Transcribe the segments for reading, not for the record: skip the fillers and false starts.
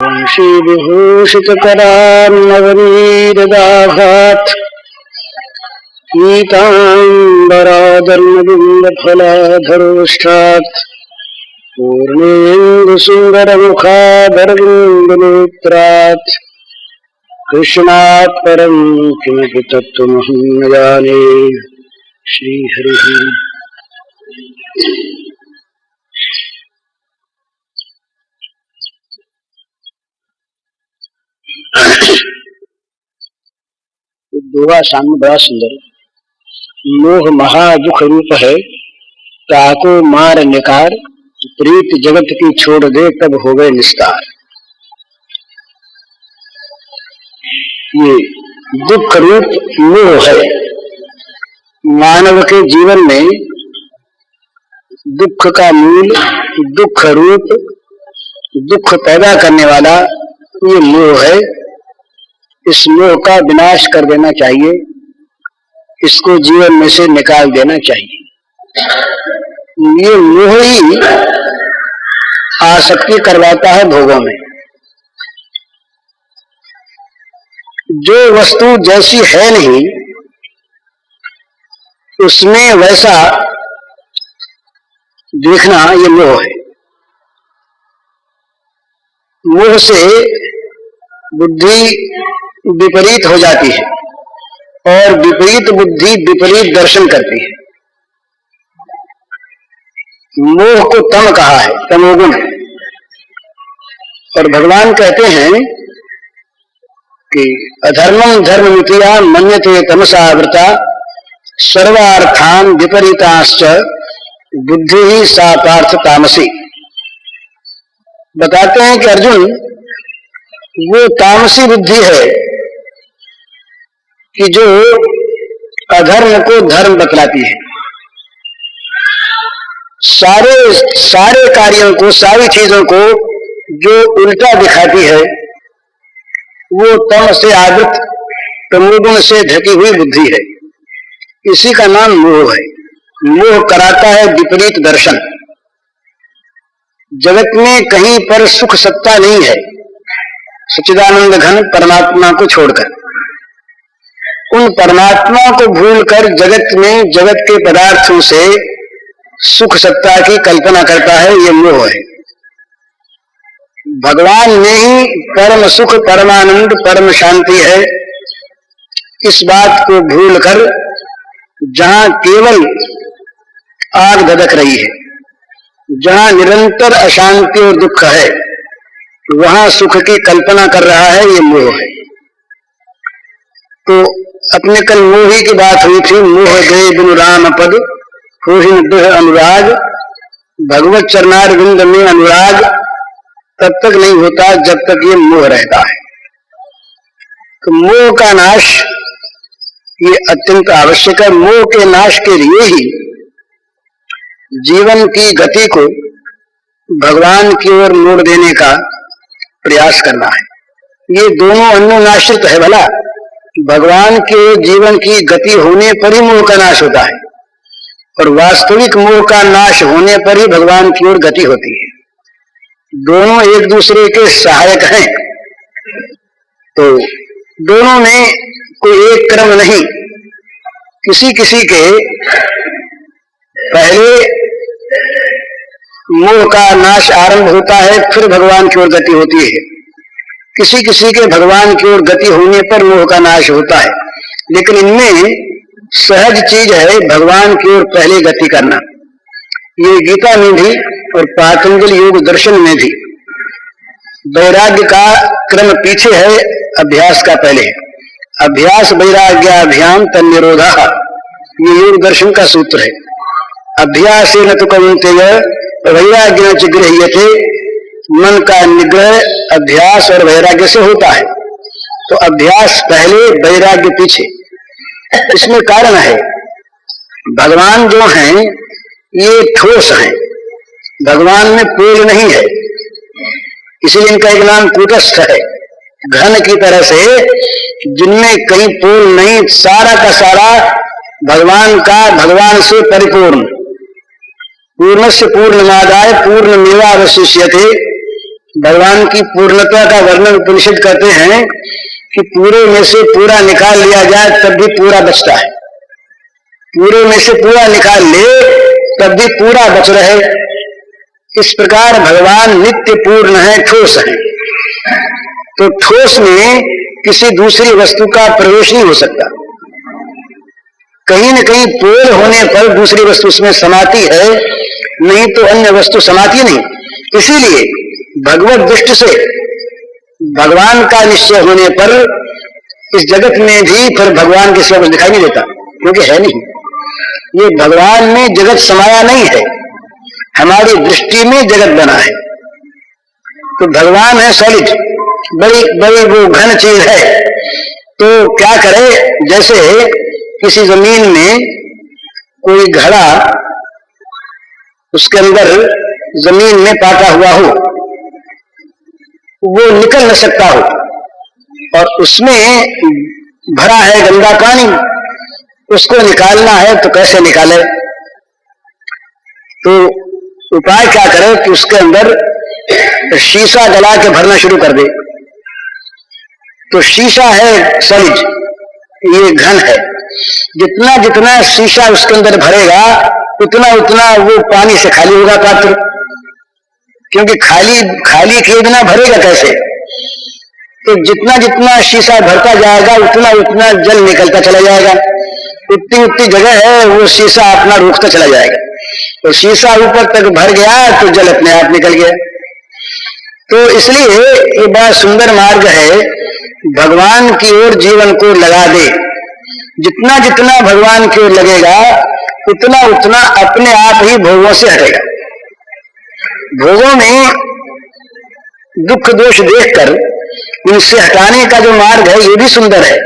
काशीविभूषितकरान्नवनीरदाघात् पीताम्बरादर्मबिम्बफलाधरोष्ठात् पूर्णेन्दुसुन्दरमुखादरविन्दनेत्रात् कृष्णात् परं किमपि तत्त्वमहं न जाने। श्रीहरिः। दोहा सामने बड़ा सुंदर। मोह महादुख रूप है, ताको मार निकार, प्रीत जगत की छोड़ दे तब हो गए निस्तार। ये दुख रूप मोह है। मानव के जीवन में दुख का मूल, दुख रूप, दुख पैदा करने वाला ये मोह है। इस मोह का विनाश कर देना चाहिए, इसको जीवन में से निकाल देना चाहिए। ये मोह ही आसक्ति करवाता है भोगों में। जो वस्तु जैसी है नहीं उसमें वैसा देखना ये मोह है। मोह से बुद्धि विपरीत हो जाती है और विपरीत बुद्धि विपरीत दर्शन करती है। मोह को तम कहा है, तमोगुण। और भगवान कहते हैं कि अधर्मं धर्ममितिया मन्यते तमसावृता सर्वार्थान विपरीताश्च बुद्धि ही सा पार्थ तामसी। बताते हैं कि अर्जुन, वो तामसी बुद्धि है कि जो अधर्म को धर्म बतलाती है। सारे कार्यों को, सारी चीजों को जो उल्टा दिखाती है वो तम से आवृत, तमोगुण से ढकी हुई बुद्धि है। इसी का नाम मोह है। मोह कराता है विपरीत दर्शन। जगत में कहीं पर सुख सत्ता नहीं है सच्चिदानंद घन परमात्मा को छोड़कर। उन परमात्मा को भूलकर जगत में जगत के पदार्थों से सुख सत्ता की कल्पना करता है, ये मोह है। भगवान में ही परम सुख, परमानंद, परम शांति है। इस बात को भूलकर जहां केवल आग धधक रही है, जहां निरंतर अशांति और दुख है, वहां सुख की कल्पना कर रहा है, ये मोह है। तो अपने कल मोही की बात हुई थी। मोह गए बिनु राम पद होहि दुह अनुराग, भगवत चरणारविंद में अनुराग तब तक नहीं होता जब तक ये मोह रहता है। तो मोह का नाश ये अत्यंत आवश्यक है। मोह के नाश के लिए ही जीवन की गति को भगवान की ओर मोड़ देने का प्रयास करना है। ये दोनों अन्योन्याश्रित है। भला भगवान के जीवन की गति होने पर ही मोह का नाश होता है और वास्तविक मोह का नाश होने पर ही भगवान की ओर गति होती है। दोनों एक दूसरे के सहायक हैं। तो दोनों में कोई एक क्रम नहीं। किसी किसी के पहले मोह का नाश आरंभ होता है, फिर भगवान की ओर गति होती है। किसी किसी के भगवान की ओर गति होने पर मोह का नाश होता है। लेकिन इनमें सहज चीज है भगवान की ओर पहले गति करना। ये गीता में भी और पातंजलि योग दर्शन में भी वैराग्य का क्रम पीछे है, अभ्यास का पहले है। अभ्यास वैराग्याभ्याम तन्निरोधः, ये योग दर्शन का सूत्र है। अभ्यासेन तु कौन्तेय वैराग्येन च गृह्यते। मन का निग्रह अभ्यास और वैराग्य से होता है। तो अभ्यास पहले, वैराग्य पीछे। इसमें कारण है, भगवान जो हैं ये ठोस हैं, भगवान में पोल नहीं है, इसलिए इनका एक नाम कूटस्थ है। घन की तरह से जिनमें कहीं पोल नहीं, सारा का सारा भगवान का, भगवान से परिपूर्ण। पूर्णस्य पूर्णमादाय पूर्णमेवावशिष्यते भगवान की पूर्णता का वर्णन उपनिषद करते हैं कि पूरे में से पूरा निकाल लिया जाए तब भी पूरा बचता है, पूरे में से पूरा निकाल ले तब भी पूरा बच रहे। इस प्रकार भगवान नित्य पूर्ण है, ठोस है। तो ठोस में किसी दूसरी वस्तु का प्रवेश नहीं हो सकता। कहीं न कहीं पूर्ण होने पर दूसरी वस्तु उसमें समाती है, नहीं तो अन्य वस्तु समाती नहीं। इसीलिए भगवत दृष्टि से भगवान का निश्चय होने पर इस जगत में भी फिर भगवान के सिवा कुछ दिखाई नहीं देता, क्योंकि है नहीं। ये भगवान में जगत समाया नहीं है, हमारी दृष्टि में जगत बना है। तो भगवान है सॉलिड, बड़ी बड़ी वो घन चीज है। तो क्या करे, जैसे किसी जमीन में कोई घड़ा उसके अंदर जमीन में पाटा हुआ हो, वो निकल न सकता हो, और उसमें भरा है गंदा पानी, उसको निकालना है तो कैसे निकाले? तो उपाय क्या करे कि उसके अंदर शीशा गला के भरना शुरू कर दे। तो शीशा है सॉलिड, ये घन है, जितना जितना शीशा उसके अंदर भरेगा उतना उतना वो पानी से खाली होगा पात्र, क्योंकि खाली किए बिना भरेगा कैसे? तो जितना जितना शीशा भरता जाएगा उतना उतना जल निकलता चला जाएगा, उतनी उतनी जगह है वो शीशा अपना रोकता चला जाएगा। तो शीशा ऊपर तक भर गया तो जल अपने आप निकल गया। तो इसलिए ये बड़ा सुंदर मार्ग है, भगवान की ओर जीवन को लगा दे। जितना जितना भगवान की ओर लगेगा उतना उतना अपने आप ही भोगों से हटेगा। भोगों में दुख दोष देखकर इनसे हटाने का जो मार्ग है ये भी सुंदर है,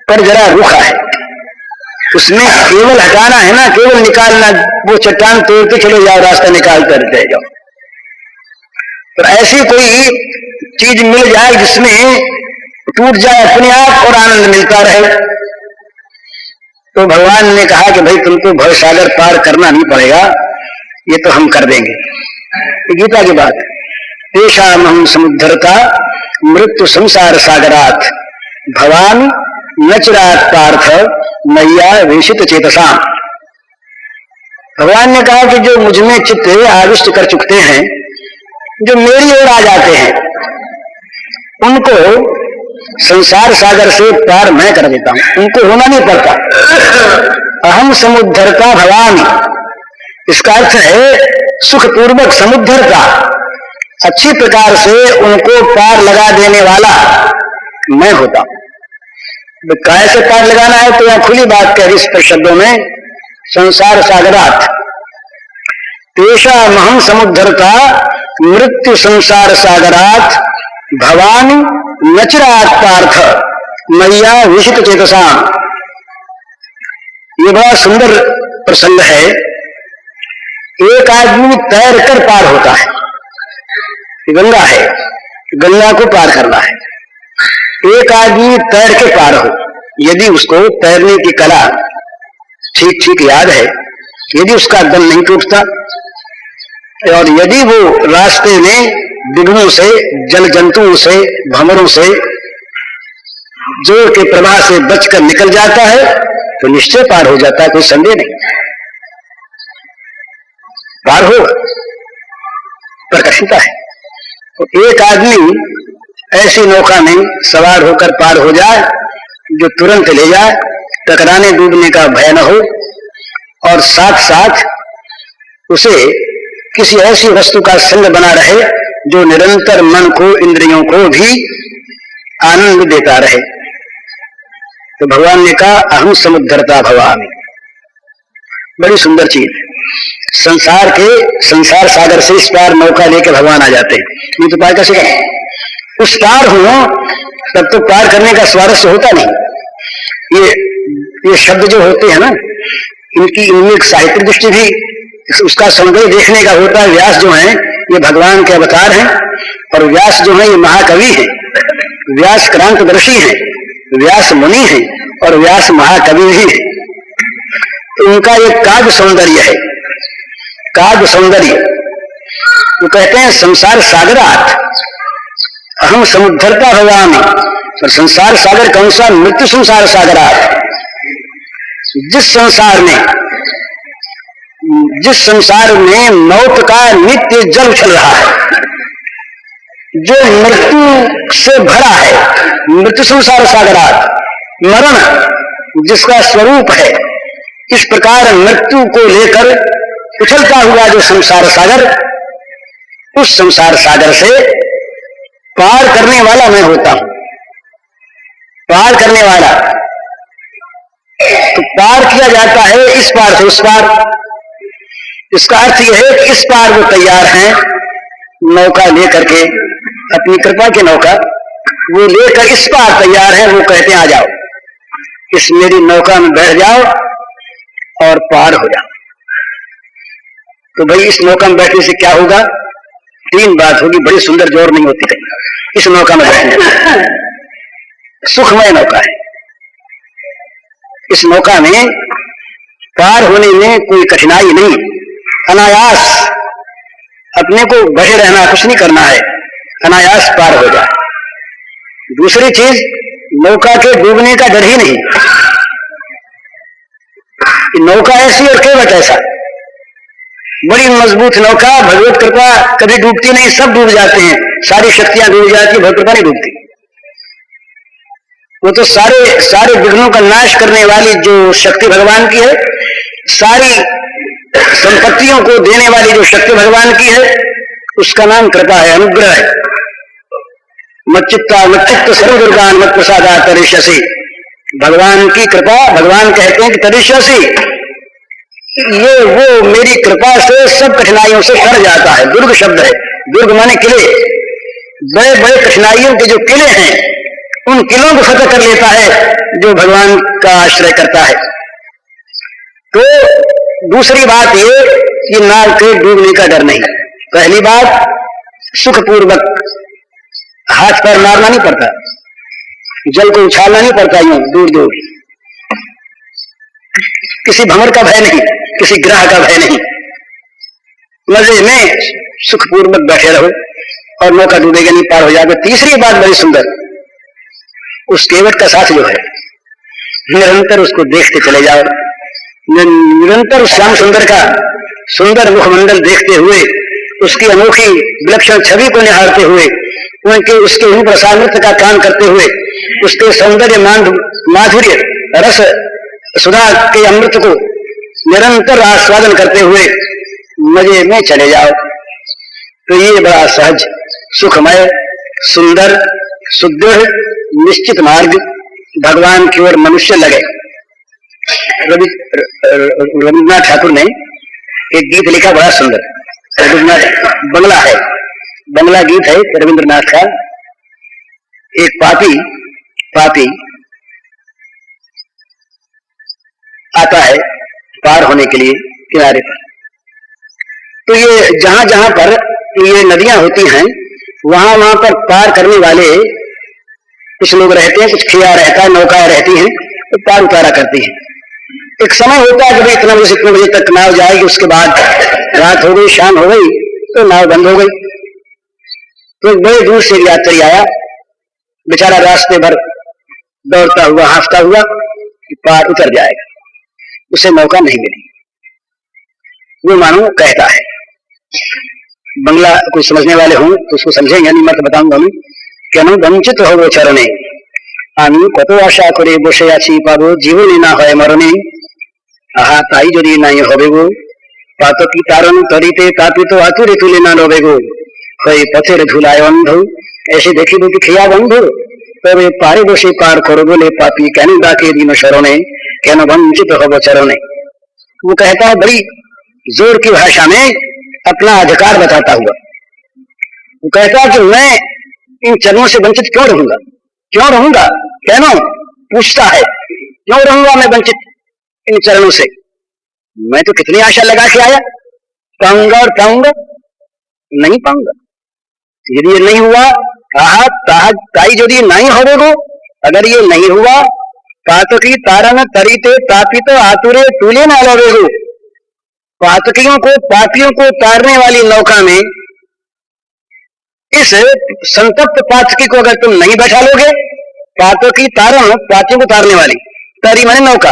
पर जरा रूखा है। उसमें केवल हटाना है ना, केवल निकालना, वो चट्टान तोड़ते चले जाओ, रास्ता निकालते रह जाओ। तो ऐसी कोई चीज मिल जाए जिसमें टूट जाए अपने आप और आनंद मिलता रहे। तो भगवान ने कहा कि भाई तुमको भवसागर पार करना नहीं पड़ेगा, ये तो हम कर देंगे। गीता की बात, तेषाम हम समुद्धरता मृत्यु संसार सागरात भवान नचरात पार्थ मैया वेशित चेतसा। भगवान ने कहा कि जो मुझमें चित्त आविष्ट कर चुकते हैं, जो मेरी ओर आ जाते हैं, उनको संसार सागर से पार मैं कर देता हूं, उनको होना नहीं पड़ता। अहम समुद्धरता भवानी, इसका अर्थ है सुखपूर्वक समुद्धरता, अच्छी प्रकार से उनको पार लगा देने वाला मैं होता हूं। कैसे पार लगाना है तो यहां खुली बात कह रही इस पर शब्दों में, संसार सागरात तेषा महम समुद्धरता मृत्यु संसार सागरात भवानी नचरात पार्थ मैया विशित चेतसा। ये बड़ा सुंदर प्रसंग है। एक आदमी तैर कर पार होता है, गंगा है, गंगा को पार करना है। एक आदमी तैर के पार हो, यदि उसको तैरने की कला ठीक ठीक याद है, यदि उसका दम नहीं टूटता, और यदि वो रास्ते में विघ्नों से, जल जंतुओं से, भंवरों से, जोर के प्रवाह से बचकर निकल जाता है तो निश्चय पार हो जाता है, कोई संदेह नहीं। पार हो पर कठिनता है। तो एक आदमी ऐसी नौका में सवार होकर पार हो जाए जो तुरंत ले जाए, टकराने डूबने का भय न हो, और साथ साथ उसे किसी ऐसी वस्तु का संग बना रहे जो निरंतर मन को, इंद्रियों को भी आनंद देता रहे। तो भगवान ने कहा अहम समुद्धरता भवामी, बड़ी सुंदर चीज। संसार सागर से इस पार नौका लेकर भगवान आ जाते हैं, नहीं तो पार कैसे करें? उस पार हो तब तो पार करने का स्वारस्य होता नहीं। ये शब्द जो होते हैं ना, इनमें एक साहित्यिक दृष्टि भी, उसका सौंदर्य देखने का होता है। व्यास जो हैं ये भगवान के अवतार हैं, और व्यास जो है ये महाकवि हैं, व्यास क्रांतदर्शी हैं, व्यास मुनि हैं, और व्यास महाकवि भी हैं। तो उनका एक काव्य सौंदर्य है, काव्य सौंदर्य। वो कहते हैं संसार सागरात अहम समुद्धरता भवामी। और संसार सागर कौन सा? मृत्यु संसार सागरात। जिस संसार में मौत का नित्य जल उछल रहा है, जो मृत्यु से भरा है, मृत्यु संसार सागरात, मरण जिसका स्वरूप है, इस प्रकार मृत्यु को लेकर उछलता हुआ जो संसार सागर, उस संसार सागर से पार करने वाला मैं होता हूं। पार करने वाला तो पार किया जाता है इस पार से उस पार। इसका अर्थ यह है कि इस पार वो तैयार हैं नौका लेकर के, अपनी कृपा की नौका वो लेकर इस पार तैयार हैं। वो कहते हैं आ जाओ, इस मेरी नौका में बैठ जाओ और पार हो जाओ। तो भाई इस नौका में बैठने से क्या होगा? 3 बात होगी, बड़ी सुंदर, जोर नहीं होती कहीं इस नौका में बैठने। सुखमय नौका है। इस नौका में पार होने में कोई कठिनाई नहीं, अनायास अपने को बहे रहना, कुछ नहीं करना है, अनायास पार हो जाए। दूसरी चीज, नौका के डूबने का डर ही नहीं। नौका ऐसी और केवट ऐसा, बड़ी मजबूत नौका, भगवत कृपा कभी डूबती नहीं, सब डूब जाते हैं, सारी शक्तियां डूब जाती है, भगवत कृपा नहीं डूबती। वो तो सारे विघ्नों का नाश करने वाली जो शक्ति भगवान की है, सारी संपत्तियों को देने वाली जो शक्ति भगवान की है, उसका नाम कृपा है, अनुग्रह है। मच्चित्त सर्वदुर्गान मत प्रसादा तरिष्यसि। भगवान की कृपा, भगवान कहते हैं कि तरिष्यसि, ये वो मेरी कृपा से सब कठिनाइयों से तर जाता है। दुर्ग शब्द है, दुर्ग माने किले, बड़े बड़े कठिनाइयों के जो किले हैं, उन किलों को फतह कर लेता है जो भगवान का आश्रय करता है। तो दूसरी बात ये कि नाव के डूबने का डर नहीं। पहली बात, सुखपूर्वक हाथ पैर मारना नहीं पड़ता, जल को उछालना नहीं पड़ता यूं दूर दूर, किसी भंवर का भय नहीं, किसी ग्रह का भय नहीं, मजे में सुखपूर्वक बैठे रहो और नौका डूबेगा नहीं, पार हो जाएगा। तीसरी बात बड़ी सुंदर, उस केवट का साथ जो है, निरंतर उसको देखते चले जाओ, निरंतर श्याम सुंदर का सुंदर मुखमंडल देखते हुए, उसकी अनोखी विलक्षण छवि को निहारते हुए, उसके रूप रसामृत का काम करते हुए, उसके सौंदर्य माधुर्य रस सुधा के अमृत को निरंतर आस्वादन करते हुए मजे में चले जाओ। तो ये बड़ा सहज, सुखमय, सुंदर, सुदृढ़, निश्चित मार्ग भगवान की ओर मनुष्य लगे। रविन्द्रनाथ ठाकुर ने एक गीत लिखा बड़ा सुंदर, रविन्द्रनाथ बंगला है, बंगला गीत है रविन्द्रनाथ का। एक पापी आता है पार होने के लिए किनारे पर। तो ये जहां जहां पर ये नदियां होती हैं, वहां वहां पर पार करने वाले कुछ लोग रहते हैं, कुछ खिया रहता है, नौकाएं रहती हैं, तो पार उतारा करती हैं। एक समय होता है कि भाई इतने बजे तक नाव जाएगी, उसके बाद रात हो गई, शाम हो गई, तो नाव बंद हो गई। तो एक बड़े दूर से यात्री आया, बेचारा रास्ते भर दौड़ता हुआ, हाँफता हुआ कि पार उतर जाएगा, उसे मौका नहीं मिली। वो मानो कहता है, बंगला कोई समझने वाले हों तो उसको समझेंगे, नहीं मैं तो बताऊंगा मैं, কেন বঞ্চিত হব চরণে আমি কত আশা করে বসে আছি পাবো জীবনে না হয় মরণে আহা তাই যদি নাই হবে গো পাতকি তারণ তরিতে তাপিত আতুরে তুলে না রবে গো হয়ে পথের ধুলায় অন্ধ এসে দেখি দুটি খেয়া বন্ধু তবে পারে বসে পার করো বলে পাপি কেন ডাকে দিন শরণে কেন বঞ্চিত হব চরণে। वो कहता है बड़ी जोर की भाषा में अपना अधिकार बताता हुआ, वो कहता है कि मैं इन चरणों से वंचित क्यों रहूंगा, क्यों रहूंगा, क्यों पूछता है, क्यों रहूंगा मैं वंचित इन चरणों से। मैं तो कितनी आशा लगा के आया, पाऊंगा और पाऊंगा, नहीं पाऊंगा। यदि ये नहीं हुआ ताई यदि नहीं होवेगो, अगर ये नहीं हुआ पातकी तारन तरीते तापित आतुरे टूले ना लवेगो। पातकियों को, पापियों को तारने वाली नौका में इस संतप्त पाचकी को अगर तुम नहीं बैठा लोगे, पातकी तारण, पाची को तारने वाली, तरी माने नौका,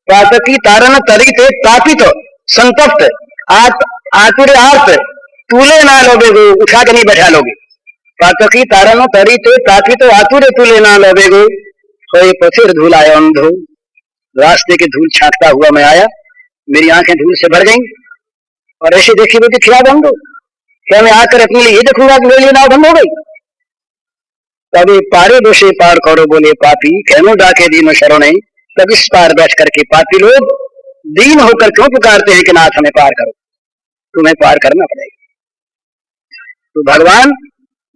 पातकी तारण तरी ते तापित संतप्त आतुर आर्त तूले ना लोगे, उठा के नहीं बैठा लोगे। पातकी तारण तरी ते तापित आतुर तूले ना लोगे, पथिर धूल आया अंधो, रास्ते की धूल छांटता हुआ मैं आया, मेरी आंखें धूल से भर गई और ऐसे देखी बोलती खिला बंद हो, क्या मैं आकर अपने लिए ये देखूंगा कि मेरे लिए नाव बंद हो गई। तभी पारे दोषे पार करो बोले पापी, कहनो डाके दीनो शरणै, तब इस पार बैठ करके पापी लोग दीन होकर क्यों पुकारते हैं कि नाथ हमें पार करो, तुम्हें पार करना पड़ेगा। तो भगवान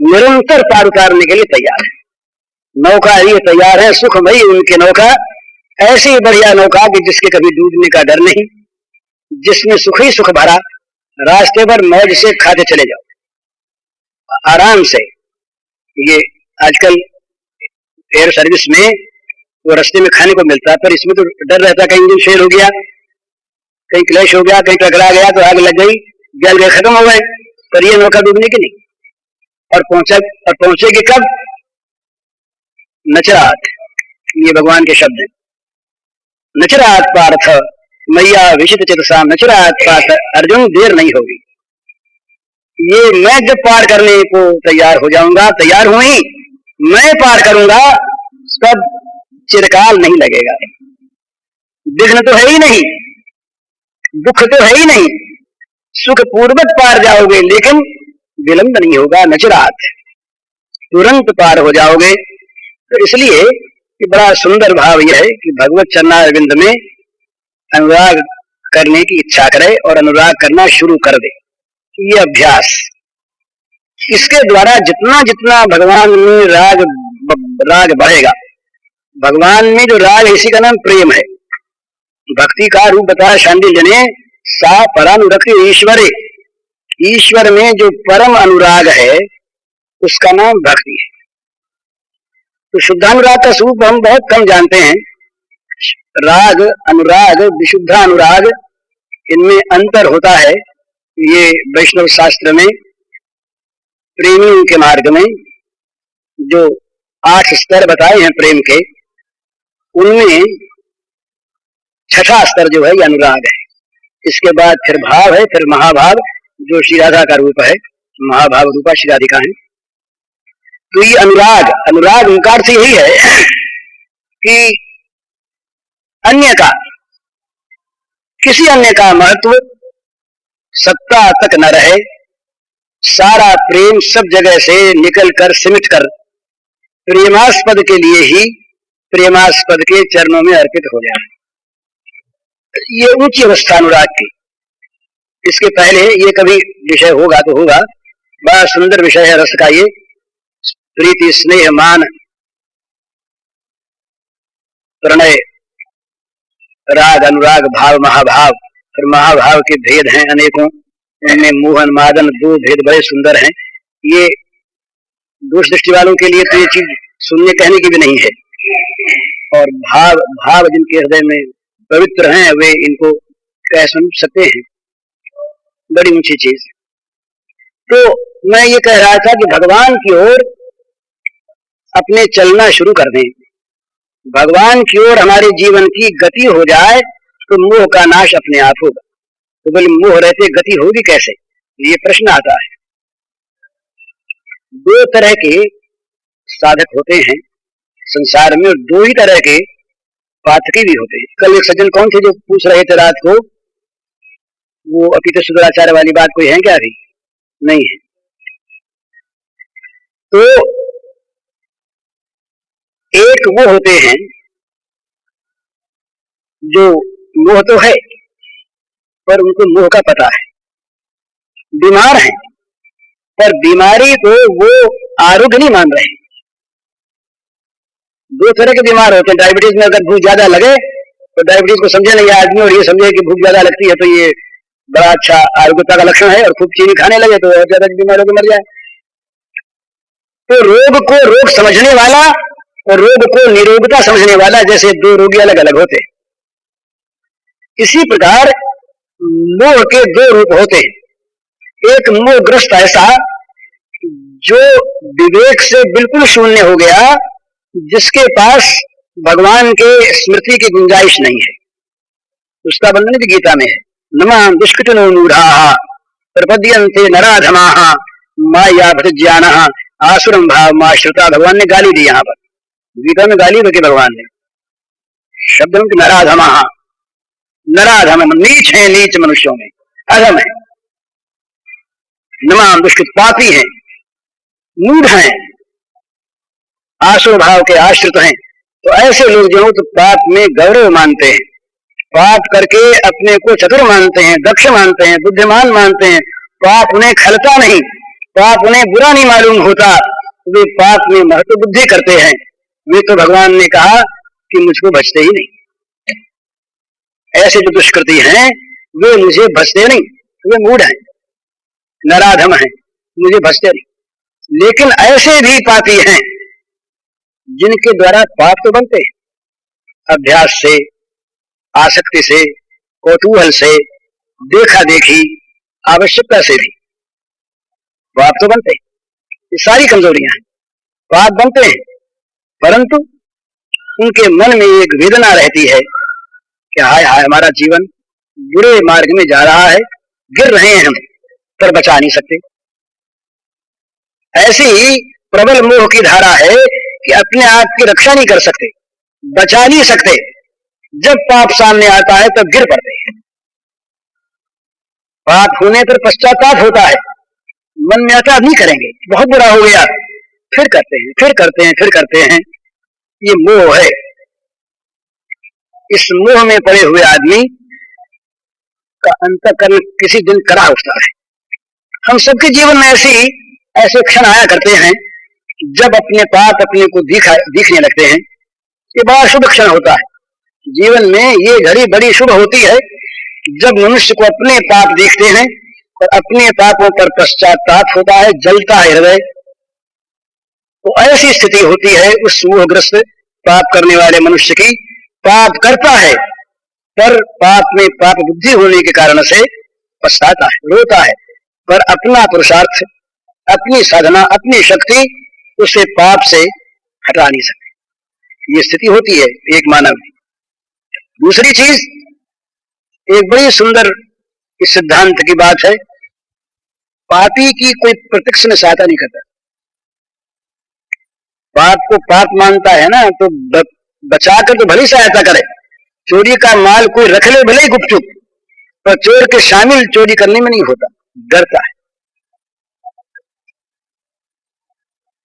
निरंतर पार उतारने के लिए तैयार है, नौका ये तैयार है, सुखमयी उनकी नौका, ऐसी बढ़िया नौका कि जिसके कभी डूबने का डर नहीं, जिसमें सुख ही सुख भरा, रास्ते पर मौज से खाते चले जाओ आराम से। ये आजकल एयर सर्विस में वो रास्ते में खाने को मिलता है, पर इसमें तो डर रहता है कहीं इंजन फेल हो गया, कहीं क्लैश हो गया, कहीं टकरा गया तो आग लग गई, जल गए, खत्म हो गए। पर ये नौका डूबने की नहीं, और पहुंचेगी कब? नचरात, ये भगवान के शब्द हैं। नचरात पार्थ मैया विशित चितसा, नचरात पार्थ अर्जुन देर नहीं होगी। ये मैं जब पार करने को तैयार हो जाऊंगा, तैयार हुई, मैं पार करूंगा, तब चिरकाल नहीं लगेगा, विघ्न तो है ही नहीं, दुख तो है ही नहीं, सुख पूर्वक पार जाओगे, लेकिन विलंब नहीं होगा, नचरात तुरंत पार हो जाओगे। तो इसलिए कि बड़ा सुंदर भाव यह है कि भगवत चरणारविंद में अनुराग करने की इच्छा करे और अनुराग करना शुरू कर दे, ये अभ्यास, इसके द्वारा जितना जितना भगवान में राग बढ़ेगा, भगवान में जो राग है इसी का नाम प्रेम है। भक्ति का रूप बताया शांडिल्य ने, सा परानुरक्ति ईश्वरे, ईश्वर में जो परम अनुराग है उसका नाम भक्ति है। तो शुद्धानुराग का स्वरूप हम बहुत कम जानते हैं, राग, अनुराग, विशुद्ध अनुराग, इनमें अंतर होता है। ये वैष्णव शास्त्र में प्रेमियों के मार्ग में जो 8 स्तर बताए हैं प्रेम के, उनमें छठा स्तर जो है ये अनुराग है। इसके बाद फिर भाव है, फिर महाभाव जो श्री राधा का रूप है, महाभाव रूपा श्री राधिका है। तो ये अनुराग, अनुराग उनका अर्थ यही है कि अन्य का, किसी अन्य का महत्व सत्ता तक न रहे, सारा प्रेम सब जगह से निकल कर सिमट कर प्रेमास्पद के लिए ही, प्रेमास्पद के चरणों में अर्पित हो जाए, ये ऊंची अवस्था अनुराग की। इसके पहले ये कभी विषय होगा तो होगा, बड़ा सुंदर विषय है रस का ये, प्रीति स्नेह मान प्रणय राग अनुराग भाव महाभाव। फिर महाभाव के भेद हैं अनेकों, इनमें मोहन मादन 2 भेद बड़े सुंदर हैं। ये दोष दृष्टि वालों के लिए तो ये चीज सुनने कहने की भी नहीं है, और भाव भाव जिनके हृदय में पवित्र हैं वे इनको कह सुन सकते हैं, बड़ी ऊंची चीज। तो मैं ये कह रहा था कि भगवान की ओर अपने चलना शुरू कर दें, भगवान की ओर हमारे जीवन की गति हो जाए तो मोह का नाश अपने आप होगा। तो बोले मोह रहते गति होगी कैसे, ये प्रश्न आता है। 2 तरह के साधक होते हैं संसार में, और 2 ही तरह के पाठकी भी होते हैं। कल एक सज्जन कौन थे जो पूछ रहे थे रात को, वो अपित सुदराचार्य वाली बात कोई है क्या? अभी नहीं है। तो एक वो होते हैं जो मोह तो है पर उनको मोह का पता है, बीमार हैं पर बीमारी को वो आरोग्य नहीं मान रहे। 2 तरह के बीमार होते हैं। डायबिटीज में अगर भूख ज्यादा लगे तो डायबिटीज को समझे नहीं आदमी, और ये समझे कि भूख ज्यादा लगती है तो ये बड़ा अच्छा आरोग्यता का लक्षण है, और खूब चीनी खाने लगे तो और ज्यादा बीमार होकर मर जाए। तो रोग को रोग समझने वाला और रोग को निरोगता समझने वाला, जैसे 2 रोगी अलग अलग होते हैं, इसी प्रकार मोह के 2 रूप होते हैं। एक मोहग्रस्त ऐसा जो विवेक से बिल्कुल शून्य हो गया, जिसके पास भगवान के स्मृति की गुंजाइश नहीं है, उसका वर्णन भी गीता में है। नमां दुष्कृतिनो मूढ़ाः प्रपद्यन्ते नराधमाः माया भृज्यानः आसुरं भावमाश्रिता। भगवान ने गाली दी, यहाँ पर गीता में गाली बकी भगवान ने शब्द नराधमाः, नराधम नीच है, नीच मनुष्यों में अधम है। नमां दुष्कृत पापी है, मूढ़ हैं, आसुर भाव के आश्रित हैं। तो ऐसे लोग जो तो पाप में गौरव मानते हैं, पाप करके अपने को चतुर मानते हैं, दक्ष मानते हैं, बुद्धिमान मानते हैं। पाप उन्हें खलता नहीं, पाप उन्हें बुरा नहीं मालूम होता, वे पाप में महत्व बुद्धि करते हैं। वे तो भगवान ने कहा कि मुझको बचते ही नहीं। ऐसे जो दुष्कृति हैं वे मुझे बचते नहीं, वे मूढ़ हैं, नराधम हैं, मुझे बचते नहीं। लेकिन ऐसे भी पापी हैं जिनके द्वारा पाप तो बनते हैं, अभ्यास से, आसक्ति से, कौतूहल से, देखा देखी, आवश्यकता से भी पाप तो बनते हैं। ये सारी कमजोरियां हैं, पाप बनते हैं, परंतु उनके मन में एक वेदना रहती है कि हाय हाय हमारा जीवन बुरे मार्ग में जा रहा है, गिर रहे हैं हम, पर बचा नहीं सकते। ऐसी प्रबल मोह की धारा है कि अपने आप की रक्षा नहीं कर सकते, बचा नहीं सकते। जब पाप सामने आता है तब गिर पड़ते हैं। पाप होने पर पश्चाताप होता है, मन में आता नहीं करेंगे, बहुत बुरा हो गया, फिर करते हैं, फिर करते हैं, फिर करते हैं। ये मोह है। इस मोह में पड़े हुए आदमी का अंतःकरण किसी दिन करा उठता है। हम सबके जीवन में ऐसे क्षण आया करते हैं जब अपने पाप अपने को दिखने लगते हैं। ये बड़ा शुभ क्षण होता है जीवन में। ये घड़ी बड़ी शुभ होती है जब मनुष्य को अपने पाप दिखते हैं और अपने पापों पर पश्चाताप होता है, जलता है हृदय। तो ऐसी स्थिति होती है उस मोहग्रस्त पाप करने वाले मनुष्य की। पाप करता है पर पाप में पाप बुद्धि होने के कारण से पछताता है, रोता है, पर अपना पुरुषार्थ, अपनी साधना, अपनी शक्ति उसे पाप से हटा नहीं सकती। ये स्थिति होती है एक मानव की। दूसरी चीज, एक बड़ी सुंदर इस सिद्धांत की बात है, पापी की कोई प्रत्यक्ष में सहायता नहीं करता। पाप को पाप मानता है ना, तो बचाकर तो भली सहायता करे। चोरी का माल कोई रख ले भले ही गुपचुप, पर चोर के शामिल चोरी करने में नहीं होता, डरता है।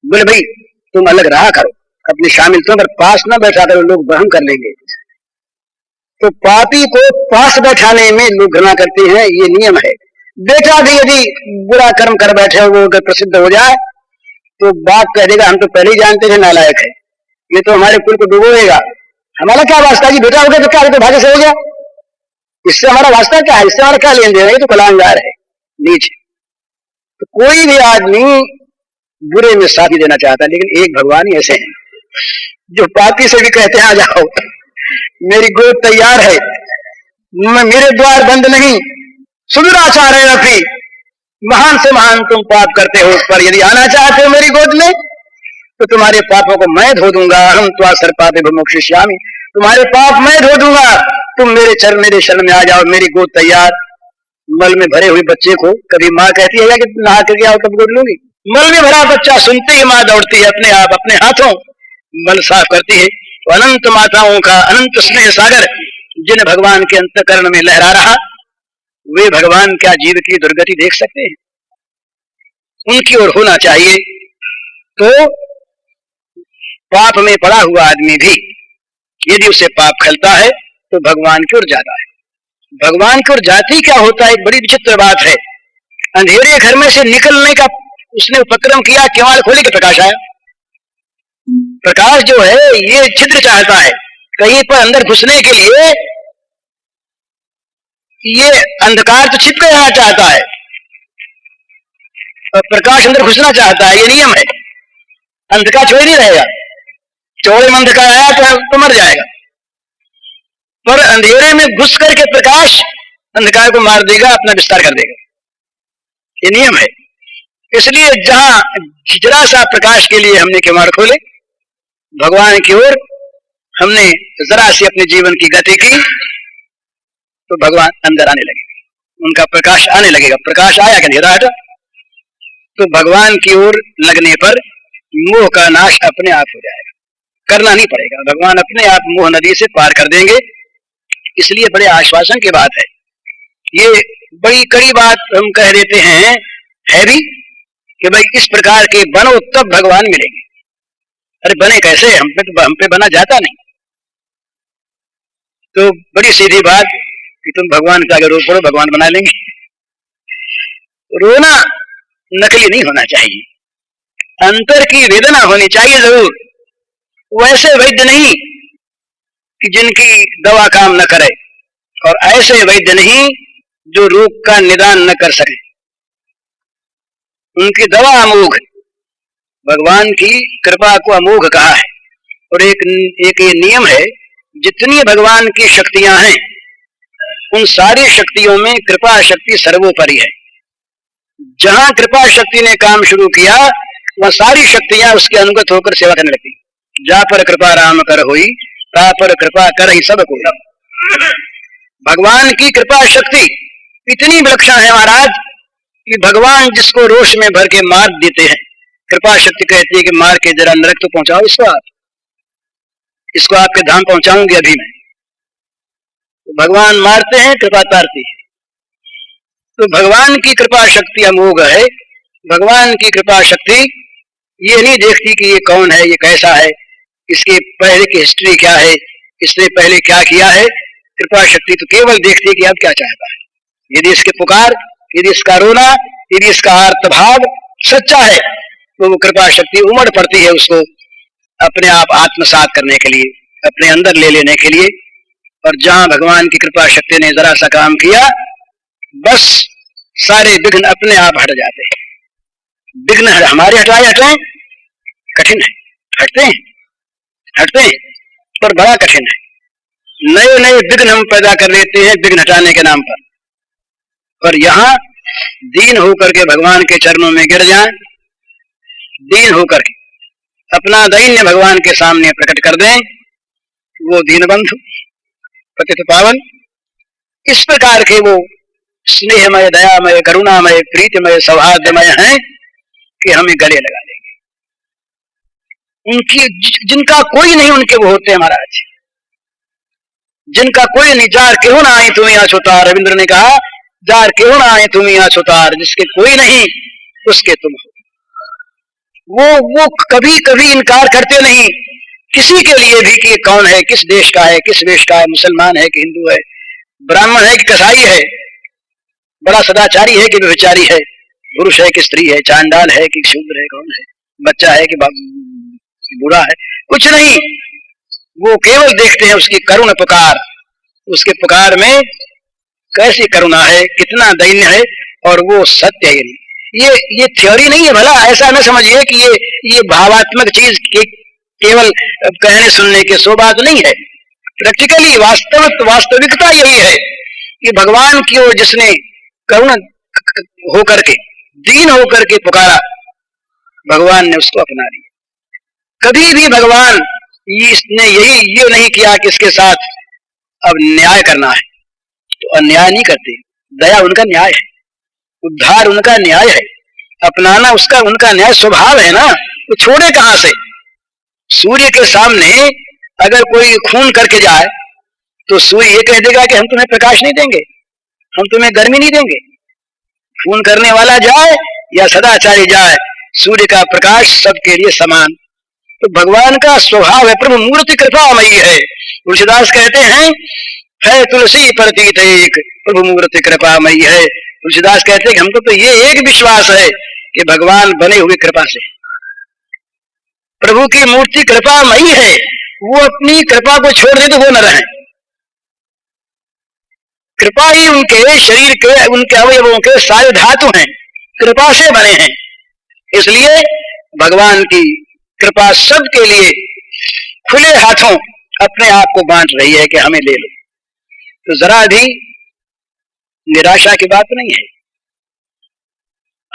बोले भाई तुम अलग रहा करो, अपने शामिल तुम पास ना बैठा करो, लोग बहम कर लेंगे। तो पापी को पास बैठाने में लोग घृणा करते हैं, ये नियम है। बेटा भी यदि बुरा कर्म कर बैठे वो अगर प्रसिद्ध हो जाए तो बाप कह देगा हम तो पहले ही जानते थे नालायक है, ये तो हमारे कुल को डुबोएगा, हमारा क्या वास्ता जी, बेटा हो गया तो क्या, तो भाग्य से हो गया, इससे हमारा वास्ता क्या है, इससे हमारा क्या लेन देन है, ये तो कलांगार है, नीच। तो कोई भी आदमी बुरे में साथ ही देना चाहता है, लेकिन एक भगवान ही ऐसे हैं जो पापी से भी कहते हैं आ जाओ, मेरी गोद तैयार है, मेरे द्वार बंद नहीं, सुदुराचार है अभी, महान से महान तुम पाप करते हो, पर यदि आना चाहते हो मेरी गोद में तो तुम्हारे पापों को मैं धो दूंगा। हम त्वा सर्पापे विमोक्षयिष्यामि, तुम्हारे पाप मैं धो दूंगा, तुम मेरे शरण में आ जाओ, मेरी गोद तैयार। मल में भरे हुए बच्चे को कभी माँ कहती है कि नहा करके आओ तब गोद लूंगी, मल में भरा बच्चा सुनते ही माँ दौड़ती है, अपने आप अपने हाथों मल साफ करती है। तो अनंत माताओं का अनंत स्नेह सागर जिन भगवान के अंतःकरण में लहरा रहा, वे भगवान क्या जीव की दुर्गति देख सकते हैं, उनकी ओर होना चाहिए। तो पाप में पड़ा हुआ आदमी भी यदि उसे पाप खलता है तो भगवान की ओर जाता है। भगवान की ओर जाती क्या होता है, एक बड़ी विचित्र बात है। अंधेरे घर में से निकलने का उसने उपक्रम किया, केवाड़ खोले के प्रकाश आया। प्रकाश जो है ये छिद्र चाहता है, कहीं पर अंदर घुसने के लिए ये अंधकार तो छिप के रहना चाहता है और प्रकाश अंदर घुसना चाहता है, ये नियम है। अंधकार छोड़ नहीं रहेगा, चौड़े में अंधकार आया तो मर जाएगा, पर अंधेरे में घुस करके प्रकाश अंधकार को मार देगा, अपना विस्तार कर देगा, ये नियम है। इसलिए जहां जरा सा प्रकाश के लिए हमने किवाड़ खोले, भगवान की ओर हमने जरा सी अपने जीवन की गति की, तो भगवान अंदर आने लगेगा, उनका प्रकाश आने लगेगा। प्रकाश आया कि अंधेरा हटा, तो भगवान की ओर लगने पर मोह का नाश अपने आप हो जाएगा, करना नहीं पड़ेगा, भगवान अपने आप मोह नदी से पार कर देंगे। इसलिए बड़े आश्वासन की बात है, ये बड़ी कड़ी बात हम कह देते हैं, है भी कि भाई इस प्रकार के बनो तब भगवान मिलेंगे। अरे बने कैसे, हम पे बना जाता नहीं। तो बड़ी सीधी बात कि तुम भगवान का अगर रो पड़ो, भगवान बना लेंगे। रोना नकली नहीं होना चाहिए, अंतर की वेदना होनी चाहिए जरूर, वैसे वैद्य नहीं कि जिनकी दवा काम न करे, और ऐसे वैद्य नहीं जो रोग का निदान न कर सके। उनकी दवा अमोघ, भगवान की कृपा को अमोघ कहा है। और एक ये नियम है, जितनी भगवान की शक्तियां हैं उन सारी शक्तियों में कृपा शक्ति सर्वोपरि है। जहां कृपा शक्ति ने काम शुरू किया वह सारी शक्तियां उसके अनुगत होकर सेवा करने लगती। जा पर कृपा राम कर होई, ता पर कृपा कर ही सब कोई। भगवान की कृपा शक्ति इतनी विलक्षण है महाराज कि भगवान जिसको रोष में भर के मार देते हैं, कृपा शक्ति कहती है कि मार के जरा नरक तो पहुंचाओ इसको आपके धाम पहुंचाऊंगी अभी मैं। तो भगवान मारते हैं, कृपा तारती है। तो भगवान की कृपा शक्ति अमोघ है। भगवान की कृपा शक्ति ये नहीं देखती कि ये कौन है, ये कैसा है, इसके पहले की हिस्ट्री क्या है, इसने पहले क्या किया है। कृपा शक्ति तो केवल देखती है कि अब क्या चाहता है। यदि इसके पुकार, यदि इसका रोना, यदि इसका आर्तभाव सच्चा है तो वो कृपा शक्ति उमड़ पड़ती है उसको अपने आप आत्मसात करने के लिए, अपने अंदर ले लेने के लिए। और जहां भगवान की कृपा शक्ति ने जरा सा काम किया, बस सारे विघ्न अपने आप हट जाते हैं। विघ्न हमारे हटाए कठिन है, हटते हैं पर बड़ा कठिन है। नए नए विघ्न हम पैदा कर लेते हैं विघ्न हटाने के नाम पर यहां दीन होकर के भगवान के चरणों में गिर जाएं, दीन होकर के अपना दैन्य भगवान के सामने प्रकट कर दें, वो दीनबंधु पतित पावन इस प्रकार के वो स्नेहमय, दयामय, करुणामय, प्रीतिमय, सौहार्दमय हैं कि हमें गले लगा देंगे। उनकी जिनका कोई नहीं उनके वो होते हैं महाराज, जिनका कोई नहीं। जार क्यों ना आए तुम्हें अछुतार, रविंद्र ने कहा जार क्यों ना आए तुम्हें अछुतार, जिसके कोई नहीं उसके तुम हो। वो कभी कभी इनकार करते नहीं किसी के लिए भी कि कौन है, किस देश का है, किस वेश का है, मुसलमान है कि हिंदू है, ब्राह्मण है कि कसाई है, बड़ा सदाचारी है कि व्यभिचारी है, पुरुष है कि स्त्री है, चांडाल है कि शूद्र है, कौन है, बच्चा है कि बूढ़ा है, कुछ नहीं। वो केवल देखते हैं उसकी करुण पुकार, उसके पुकार में कैसी करुणा है, कितना दैन्य है, और वो सत्य है। ये थ्योरी नहीं है, भला ऐसा न समझिए कि ये भावात्मक चीज केवल कहने सुनने के सो बात नहीं है। प्रैक्टिकली वास्तविकता यही है कि भगवान की ओर जिसने करुण होकर के, दीन होकर के पुकारा, भगवान ने उसको अपना लिया। कभी भी भगवान ने ये नहीं किया कि इसके साथ अब न्याय करना है, तो अन्याय नहीं करते। दया उनका न्याय है, उद्धार उनका न्याय है, अपनाना उसका उनका न्याय स्वभाव है ना। तो छोड़े कहां से? सूर्य के सामने अगर कोई खून करके जाए तो सूर्य ये कह देगा कि हम तुम्हें प्रकाश नहीं देंगे, हम तुम्हें गर्मी नहीं देंगे। खून करने वाला जाए या सदाचारी जाए, सूर्य का प्रकाश सबके लिए समान। तो भगवान का स्वभाव है, प्रभु मूर्ति कृपामयी है। तुलसीदास कहते हैं है तुलसी प्रतीत एक, प्रभु मूर्ति कृपामयी है। तुलसीदास कहते हैं कि हमको तो ये एक विश्वास है कि भगवान बने हुए कृपा से, प्रभु की मूर्ति कृपामयी है। वो अपनी कृपा को छोड़ दे तो वो न रहे। कृपा ही उनके शरीर के, उनके अवयवों के सारे धातु हैं, कृपा से बने हैं। इसलिए भगवान की कृपा सबके लिए खुले हाथों अपने आप को बांट रही है कि हमें ले लो। तो जरा भी निराशा की बात नहीं है।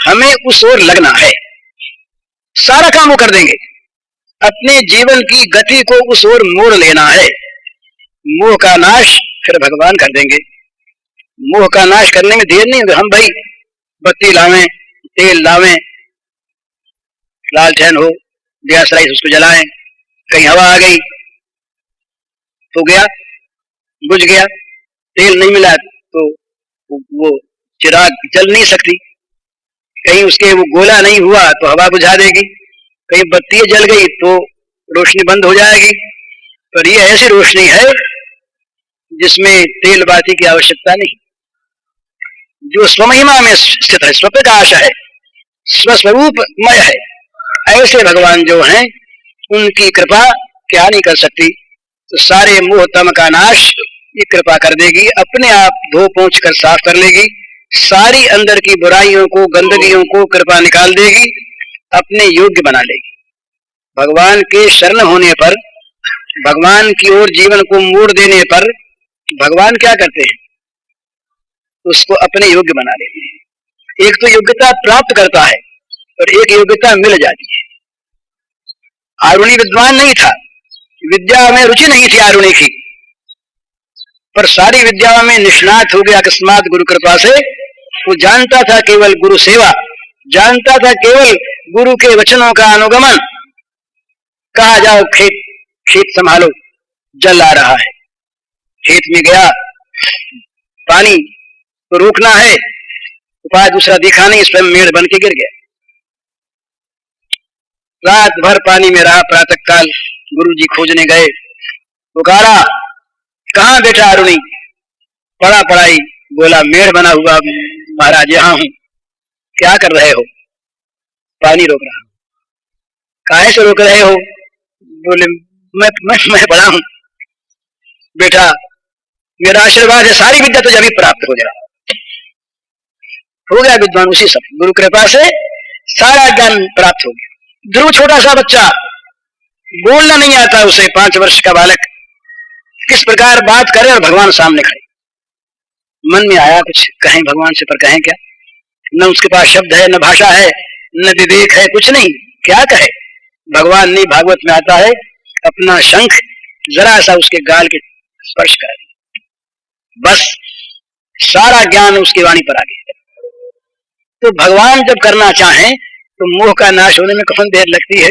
हमें उस ओर लगना है, सारा काम वो कर देंगे। अपने जीवन की गति को उस ओर मोड़ लेना है। मोह का नाश फिर भगवान कर देंगे। मोह का नाश करने में देर नहीं होगी। हम भाई बत्ती लावें, तेल लावें, लालटेन हो, गैस राइस उसको जलाएं, कहीं हवा आ गई तो गया, बुझ गया। तेल नहीं मिला तो वो चिराग जल नहीं सकती। कहीं उसके वो गोला नहीं हुआ तो हवा बुझा देगी। कहीं बत्ती जल गई तो रोशनी बंद हो जाएगी। पर ये ऐसी रोशनी है जिसमें तेल बाती की आवश्यकता नहीं, जो स्वमहिमा में स्थित है, स्वप्रकाश है, स्वस्वरूपमय है। ऐसे भगवान जो हैं उनकी कृपा क्या नहीं कर सकती। तो सारे मोह तम का नाश ये कृपा कर देगी, अपने आप धो पोंछ कर साफ कर लेगी। सारी अंदर की बुराइयों को, गंदगियों को कृपा निकाल देगी, अपने योग्य बना लेगी। भगवान के शरण होने पर, भगवान की ओर जीवन को मोड़ देने पर भगवान क्या करते हैं, उसको अपने योग्य बना लेते हैं। एक तो योग्यता प्राप्त करता है और एक योग्यता मिल जाती है। आरुणि विद्वान नहीं था, विद्या में रुचि नहीं थी आरुणि की, पर सारी विद्याओं में निष्णात हो गया अकस्मात गुरु कृपा से। वो जानता था केवल गुरु सेवा, जानता था केवल गुरु के वचनों का अनुगमन। कहा जाओ खेत संभालो, जल आ रहा है, खेत में गया, पानी तो रोकना है, उपाय दूसरा दिखा नहीं, स्वयं मेड़ बन के गिर गया। रात भर पानी में रहा। प्रातः काल गुरुजी खोजने गए, पुकारा, कहाँ बेटा अरुणी? पड़ा पड़ाई, बोला मेड़ बना हुआ महाराज यहाँ हूं। क्या कर रहे हो? पानी रोक रहा हूं। काहे से रोक रहे हो? बोले मैं बड़ा हूं बेटा, मेरा आशीर्वाद है, सारी विद्या तुझे अभी प्राप्त हो जाए। हो गया विद्वान उसी समय, गुरु कृपा से सारा ज्ञान प्राप्त हो गया। ध्रुव छोटा सा बच्चा, बोलना नहीं आता उसे, 5 वर्ष का बालक, किस प्रकार बात करे और भगवान सामने खड़े। मन में आया कुछ कहें भगवान से, पर कहें क्या? न उसके पास शब्द है, न भाषा है, न विवेक है, कुछ नहीं, क्या कहे। भगवान ने भागवत में आता है अपना शंख जरा सा उसके गाल के स्पर्श कर, बस सारा ज्ञान उसकी वाणी पर आ गया। तो भगवान जब करना चाहें तो मोह का नाश होने में कौन देर लगती है,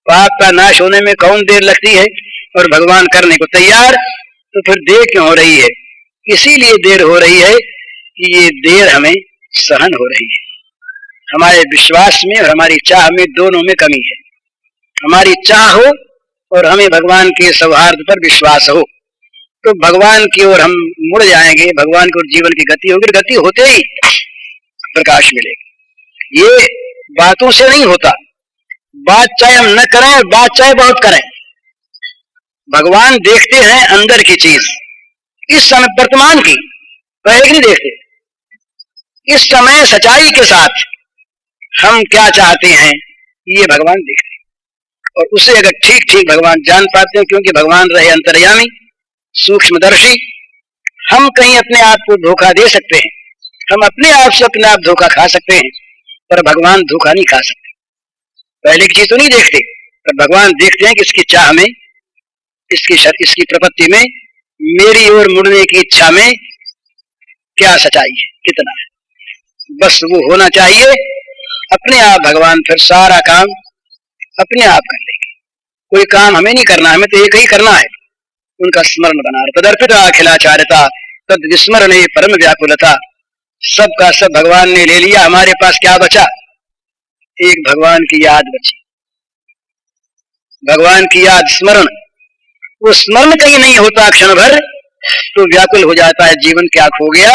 पाप का नाश होने में कौन देर लगती है, और भगवान करने को तैयार। तो फिर देर क्यों हो रही है? इसीलिए देर हो रही है कि ये देर हमें सहन हो रही है। हमारे विश्वास में और हमारी चाह में, दोनों में कमी है। हमारी चाह हो और हमें भगवान के सौहार्द पर विश्वास हो तो भगवान की ओर हम मुड़ जाएंगे, भगवान की ओर जीवन की गति होगी। गति होते ही प्रकाश मिलेगा। ये बातों से नहीं होता, बात चाहे हम न करें, बात चाहे बहुत करें, भगवान देखते हैं अंदर की चीज, इस समय वर्तमान की, पहले नहीं देखते। इस समय सच्चाई के साथ हम क्या चाहते हैं ये भगवान देखते हैं, और उसे अगर ठीक ठीक भगवान जान पाते हैं, क्योंकि भगवान रहे अंतर्यामी, सूक्ष्मदर्शी। हम कहीं अपने आप को धोखा दे सकते हैं, हम अपने आप से अपने आप धोखा खा सकते हैं, पर भगवान धोखा नहीं खा सकते। पहले की चीज तो नहीं देखते, पर भगवान देखते हैं कि इसकी चाह में, इसकी प्रपत्ति में, मेरी ओर मुड़ने की इच्छा में क्या सच्चाई है, कितना है, बस वो होना चाहिए। अपने आप भगवान फिर सारा काम अपने आप कर लेंगे। कोई काम हमें नहीं करना, हमें तो एक ही करना है, उनका स्मरण बना। तदर्पिता अखिलाचार्यता तद विस्मरणे परम व्याकुलता। सबका सब भगवान ने ले लिया, हमारे पास क्या बचा? एक भगवान की याद बची, भगवान की याद, स्मरण। वो स्मरण कहीं नहीं होता क्षण भर तो व्याकुल हो जाता है जीवन, क्या खो गया,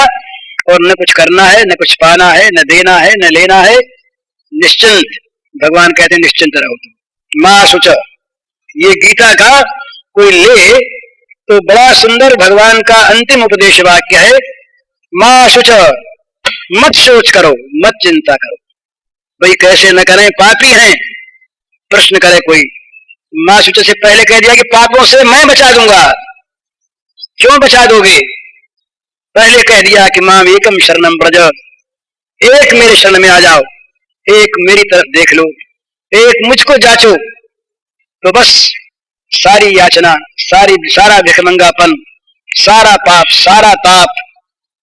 और न कुछ करना है, न कुछ पाना है, न देना है, न लेना है, निश्चिंत। भगवान कहते हैं निश्चिंत रहो तुम। मां शुच, ये गीता का कोई ले तो बड़ा सुंदर भगवान का अंतिम उपदेश वाक्य है, मां शुच, मत सोच करो, मत चिंता करो। भाई कैसे न करें, पापी हैं, प्रश्न करे कोई। मां शुच से पहले कह दिया कि पापों से मैं बचा दूंगा। क्यों बचा दोगे? पहले कह दिया कि मां एकम शरणम ब्रज, एक मेरे शरण में आ जाओ, एक मेरी तरफ देख लो, एक मुझको जांचो, तो बस सारी याचना, सारा भिखमंगापन, सारा पाप, सारा ताप,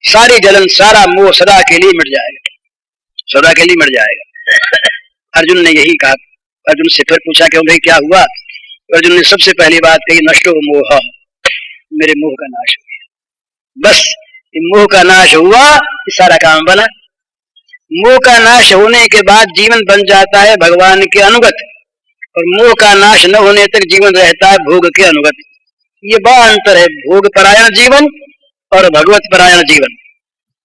सारी जलन, सारा मोह सदा के लिए मिट जाएगा, सदा के लिए मिट जाएगा। अर्जुन ने यही कहा। अर्जुन से फिर पूछा क्यों भाई क्या हुआ? अर्जुन ने सबसे पहली बात कही, नष्टो मोह, मेरे मोह का नाश हो गया। बस मोह का नाश हुआ, सारा काम बना। मोह का नाश होने के बाद जीवन बन जाता है भगवान के अनुगत, और मोह का नाश न होने तक जीवन रहता है भोग के अनुगत। ये बड़ा अंतर है, भोग परायण जीवन और भगवत परायण जीवन।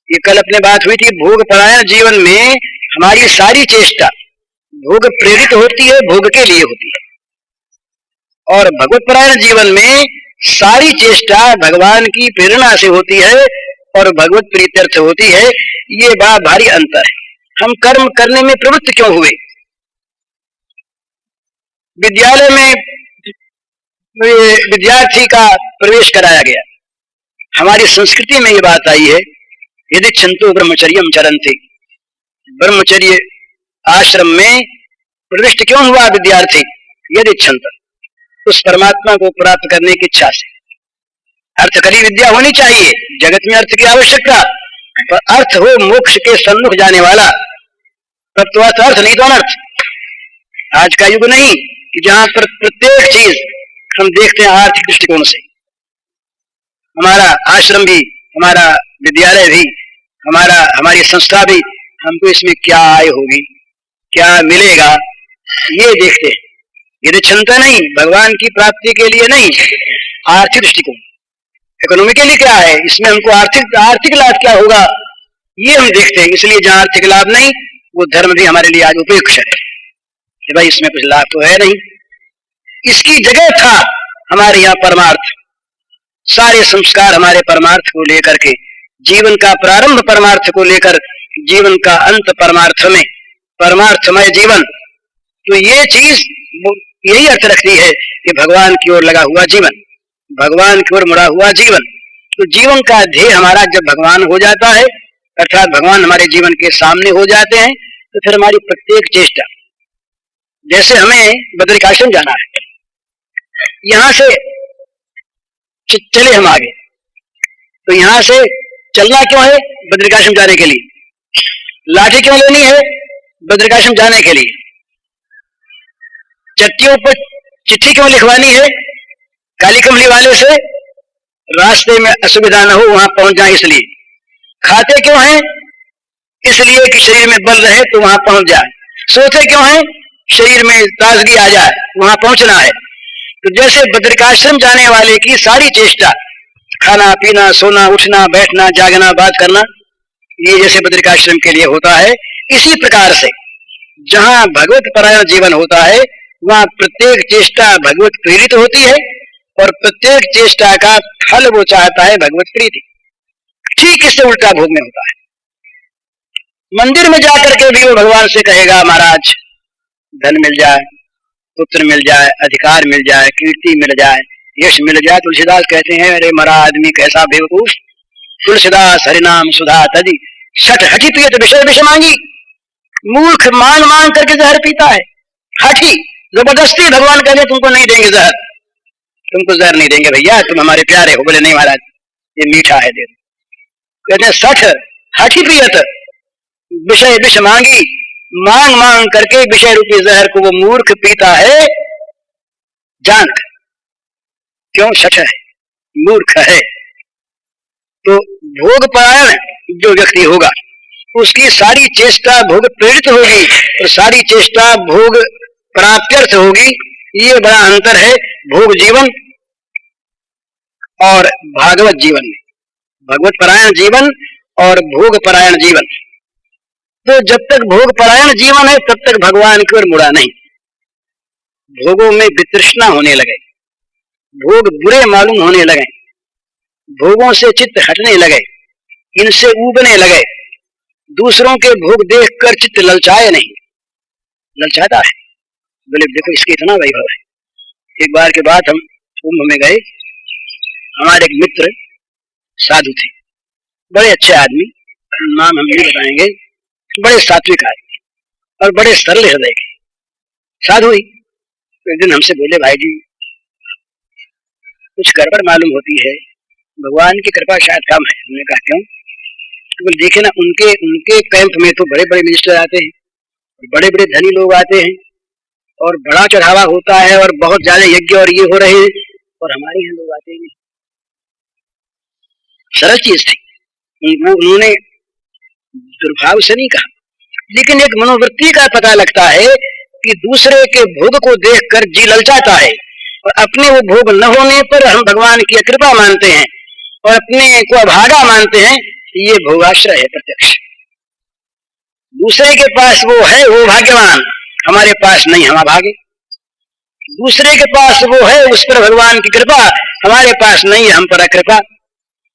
ये कल अपने बात हुई थी। भोग परायण जीवन में हमारी सारी चेष्टा भोग प्रेरित होती है, भोग के लिए होती है, और भगवत परायण जीवन में सारी चेष्टा भगवान की प्रेरणा से होती है और भगवत प्रीत्यर्थ होती है। ये बड़ा भारी अंतर है। हम कर्म करने में प्रवृत्त क्यों हुए? विद्यालय में विद्यार्थी का प्रवेश कराया गया, हमारी संस्कृति में ये बात आई है, यदि छंतो ब्रह्मचर्यम चरन्ति, ब्रह्मचर्य आश्रम में प्रविष्ट क्यों हुआ विद्यार्थी? यदि छंत, उस परमात्मा को प्राप्त करने की इच्छा से। अर्थकली विद्या होनी चाहिए, जगत में अर्थ की आवश्यकता, पर अर्थ हो मोक्ष के सन्मुख जाने वाला, तब तो अर्थ नहीं तो अनर्थ। आज का युग नहीं कि जहां पर प्रत्येक चीज हम देखते हैं आर्थिक दृष्टिकोण से। हमारा आश्रम भी, हमारा विद्यालय भी, हमारी संस्था भी, हमको इसमें क्या आय होगी, क्या मिलेगा, ये देखते हैं। यदि क्षमता नहीं, भगवान की प्राप्ति के लिए नहीं, आर्थिक दृष्टिकोण, इकोनॉमिकली क्या है, इसमें हमको आर्थिक लाभ क्या होगा, ये हम देखते हैं। इसलिए जहां आर्थिक लाभ नहीं, वो धर्म भी हमारे लिए आज उपयुक्त है कि भाई इसमें कुछ लाभ तो है नहीं। इसकी जगह था हमारे यहाँ परमार्थ। सारे संस्कार हमारे परमार्थ को लेकर के, जीवन का प्रारंभ परमार्थ को लेकर, जीवन का अंत परमार्थ में, परमार्थमय जीवन। तो ये चीज यही अर्थ रखती है कि भगवान की ओर लगा हुआ जीवन, भगवान की ओर मुड़ा हुआ जीवन। तो जीवन का ध्येय हमारा जब भगवान हो जाता है, अर्थात भगवान हमारे जीवन के सामने हो जाते हैं, तो फिर हमारी प्रत्येक चेष्टा, जैसे हमें बद्रिकाश्रम जाना है, यहां से चले हम आगे, तो यहां से चलना क्यों है? बद्रिकाश्रम जाने के लिए। लाठी क्यों लेनी है? बद्रिकाश्रम जाने के लिए। चट्टियों पर चिट्ठी क्यों लिखवानी है? काली कमली वाले से रास्ते में असुविधा न हो, वहां पहुंच जाए इसलिए। खाते क्यों हैं? इसलिए कि शरीर में बल रहे तो वहां पहुंच जाए। सोते क्यों हैं? शरीर में ताजगी आ जाए, वहां पहुंचना है। तो जैसे बद्रिकाश्रम जाने वाले की सारी चेष्टा, खाना पीना, सोना, उठना, बैठना, जागना, बात करना, ये जैसे बद्रिकाश्रम के लिए होता है, इसी प्रकार से जहां भगवत परायण जीवन होता है, वहां प्रत्येक चेष्टा भगवत प्रेरित होती है, और प्रत्येक चेष्टा का फल वो चाहता है भगवत प्रीति। ठीक इससे उल्टा भोग में होता है। मंदिर में जाकर के भी वो भगवान से कहेगा, महाराज धन मिल जाए, पुत्र मिल जाए, अधिकार मिल जाए, कीर्ति मिल जाए, यश मिल जाए। तुलसीदास कहते हैं, अरे मरा आदमी कैसा बेवकूफ, तुलसीदास हरिनाम सुधा तजी, सठ हठी पियत विषय विष मांगी। मूर्ख मांग मांग करके जहर पीता है, हठी, जबरदस्ती भगवान कहते तुमको नहीं देंगे जहर, तुमको जहर नहीं देंगे भैया, तुम हमारे प्यारे हो। बोले नहीं महाराज, ये मीठा है, दे दो। कहते हैं सठ हठी पियत विषय विष मांगी, मांग मांग करके विषय रूपी जहर को वो मूर्ख पीता है जान। क्यों? सठ है, मूर्ख है। तो भोग परायण जो व्यक्ति होगा, उसकी सारी चेष्टा भोग प्रेरित होगी और सारी चेष्टा भोग प्राप्त्यर्थ होगी। ये बड़ा अंतर है भोग जीवन और भागवत जीवन में, भगवत परायण जीवन और भोग परायण जीवन। तो जब तक भोग परायण जीवन है, तब तक भगवान की ओर मुड़ा नहीं। भोगों में वितृष्णा होने लगे, भोग बुरे मालूम होने लगे, भोगों से चित्त हटने लगे, इनसे ऊबने लगे, दूसरों के भोग देखकर चित्त ललचाए नहीं, ललचाता है। बोले देखो इसके इतना वैभव है। एक बार के बाद हम कुंभ में गए, हमारे एक मित्र साधु थे, बड़े अच्छे आदमी, नाम हम नहीं बताएंगे, बड़े सात्विक आदमी, और बड़े सरल हृदय के साधु ही। तो एक दिन हमसे बोले, भाई जी कुछ गड़बड़ मालूम होती है, भगवान की कृपा शायद कम है। हमने कहा क्यों? तो बोले देखे ना, उनके कैंप में तो बड़े बड़े मिनिस्टर आते हैं, बड़े बड़े धनी लोग आते हैं और बड़ा चढ़ावा होता है और बहुत ज्यादा यज्ञ और ये हो रहे हैं, और हमारे यहाँ लोग आते हैं। सरल चीज थी, उन्होंने दुर्भाव से नहीं कहा, लेकिन एक मनोवृत्ति का पता लगता है कि दूसरे के भोग को देखकर जी ललचाता है और अपने वो भोग न होने पर हम भगवान की कृपा मानते हैं और अपने को अभागा मानते हैं। ये भोगाश्रय है प्रत्यक्ष। दूसरे के पास वो है, वो भाग्यवान, हमारे पास नहीं, हम अभागे। दूसरे के पास वो है, उस पर भगवान की कृपा, हमारे पास नहीं है, हम पर अकृपा।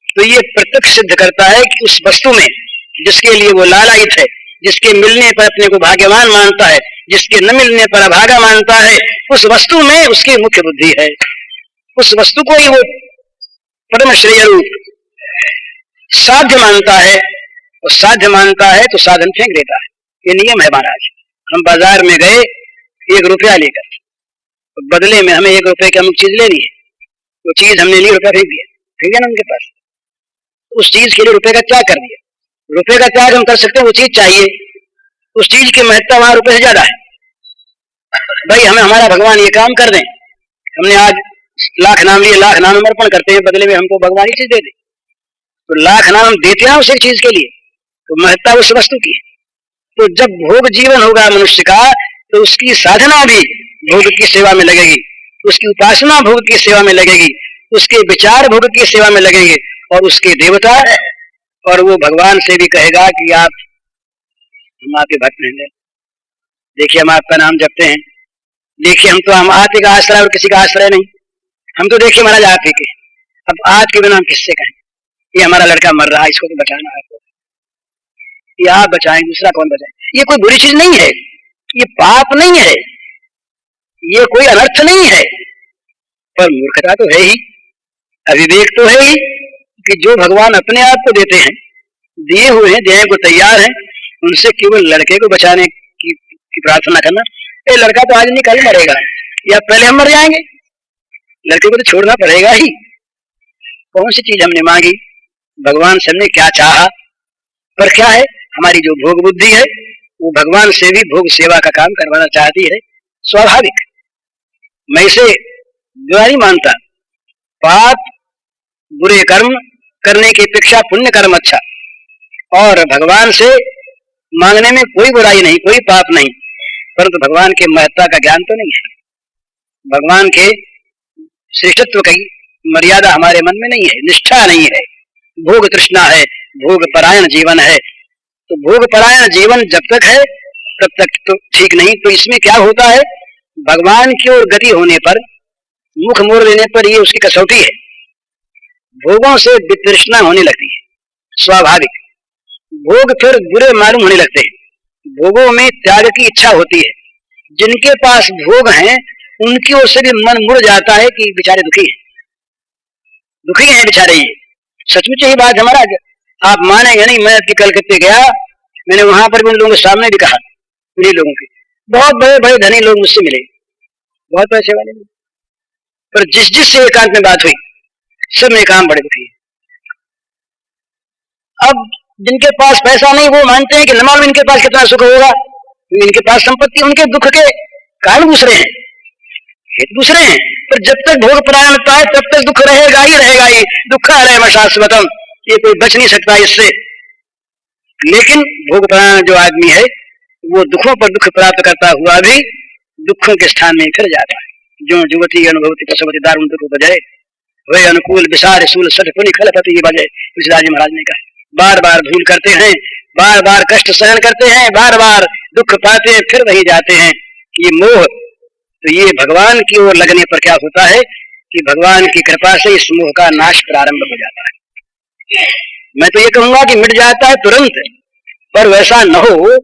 तो ये प्रत्यक्ष सिद्ध करता है कि उस वस्तु में जिसके लिए वो लालायित है, जिसके मिलने पर अपने को भाग्यवान मानता है, जिसके न मिलने पर अभागा मानता है, उस वस्तु में उसकी मुख्य बुद्धि है। उस वस्तु को ही वो परम श्रेय रूप साध्य मानता है, और साध्य मानता है तो साधन फेंक देता है। ये नियम है महाराज। हम बाजार में गए 1 रुपया लेकर, तो बदले में हमें 1 रुपये की अमुक चीज लेनी है, वो चीज हमने ली, रुपया फेंक दिया ना उनके पास। उस चीज के लिए रुपये का त्याग कर दिया। रुपये का त्याग हम कर सकते हैं, वो चीज चाहिए, उस चीज की महत्ता वहां रुपये से ज्यादा है। भाई हमें हमारा भगवान ये काम कर दें, हमने आज लाख नाम लिए, लाख नाम अर्पण करते हैं, बदले में हमको भगवान ही चीज दे दे, तो लाख नाम हम देते हैं उस एक चीज के लिए, तो महत्ता उस वस्तु की। तो जब भोग जीवन होगा मनुष्य का, तो उसकी साधना भी भोग की सेवा में लगेगी, उसकी उपासना भोग की सेवा में लगेगी, उसके विचार भोग की सेवा में लगेंगे, और उसके देवता और वो भगवान से भी कहेगा कि हम आपके भक्त हैं, देखिए हम आपका नाम जपते हैं, देखिए हम आप ही का आश्रय और किसी का आश्रय नहीं, हम तो देखिए महाराज आप ही के, अब आप के बिना हम किससे कहें? ये हमारा लड़का मर रहा है, इसको तो बचाना है, आपको ये आप बचाएं, दूसरा कौन बचाए? ये कोई बुरी चीज नहीं है, ये पाप नहीं है, ये कोई अनर्थ नहीं है, पर मूर्खता तो है ही, अविवेक तो है ही कि जो भगवान अपने आप को देते हैं, दिए हुए हैं, देने को तैयार हैं, उनसे केवल लड़के को बचाने की प्रार्थना करना। ये लड़का तो आज नहीं कल मरेगा, या पहले हम मर जाएंगे, लड़के को तो छोड़ना पड़ेगा ही। कौन सी चीज हमने मांगी, भगवान से हमने क्या चाहा, पर क्या है हमारी जो भोग बुद्धि है, वो भगवान से भी भोग सेवा का काम करवाना चाहती है, स्वाभाविक। मैं इसे बुरा नहीं मानता, पाप बुरे कर्म करने की अपेक्षा पुण्य कर्म अच्छा, और भगवान से मांगने में कोई बुराई नहीं, कोई पाप नहीं, परंतु भगवान के महत्ता का ज्ञान तो नहीं है, भगवान के श्रेष्ठत्व की मर्यादा हमारे मन में नहीं है, निष्ठा नहीं है, भोग तृष्णा है, भोग परायण जीवन है। तो भोग परायण जीवन जब तक है तब तक तो ठीक नहीं। तो इसमें क्या होता है, भगवान की ओर गति होने पर, मुख मोड़ लेने पर ये उसकी कसौटी है, भोगों से वितृष्णा होने लगती है, स्वाभाविक। भोग फिर बुरे मालूम होने लगते हैं, भोगों में त्याग की इच्छा होती है। जिनके पास भोग हैं उनकी ओर से भी मन मुड़ जाता है कि बेचारे दुखी है बेचारे। ये सचमुच ही बात हमारा, आप मानेंगे नहीं, मैं कलकत्ते गया, मैंने वहां पर भी उन लोगों के सामने भी कहा, उन्हीं लोगों के बहुत बड़े बड़े धनी लोग मुझसे मिले, बहुत पैसे वाले, पर जिस से एकांत में बात हुई सब में काम बड़े दुखी है। अब जिनके पास पैसा नहीं वो मानते हैं कि न मालूम इनके पास कितना सुख होगा, इनके पास संपत्ति, उनके दुख के कारण दूसरे हैं, पर जब तक भोग परायणता है तब तक दुख रहेगा ही, दुख है शाश्वतम, ये कोई बच नहीं सकता इससे। लेकिन भोग परायण जो आदमी है वो दुखों पर दुख प्राप्त करता हुआ भी दुखों के स्थान में फिर जाता है। जो युवती अनुभवती पशुवती दारुण दुख बजाय वे अनुकूल विसार सूल सठ पुनि खलपति ये बजाय, तुलसीदास जी महाराज ने कहा। बार बार भूल करते हैं, बार बार कष्ट सहन करते हैं, बार बार दुख पाते हैं, फिर वही जाते हैं। ये मोह, तो ये भगवान की ओर लगने पर क्या होता है कि भगवान की कृपा से इस मोह का नाश प्रारंभ हो जाता है। मैं तो ये कहूंगा कि मिट जाता है तुरंत, पर वैसा न हो,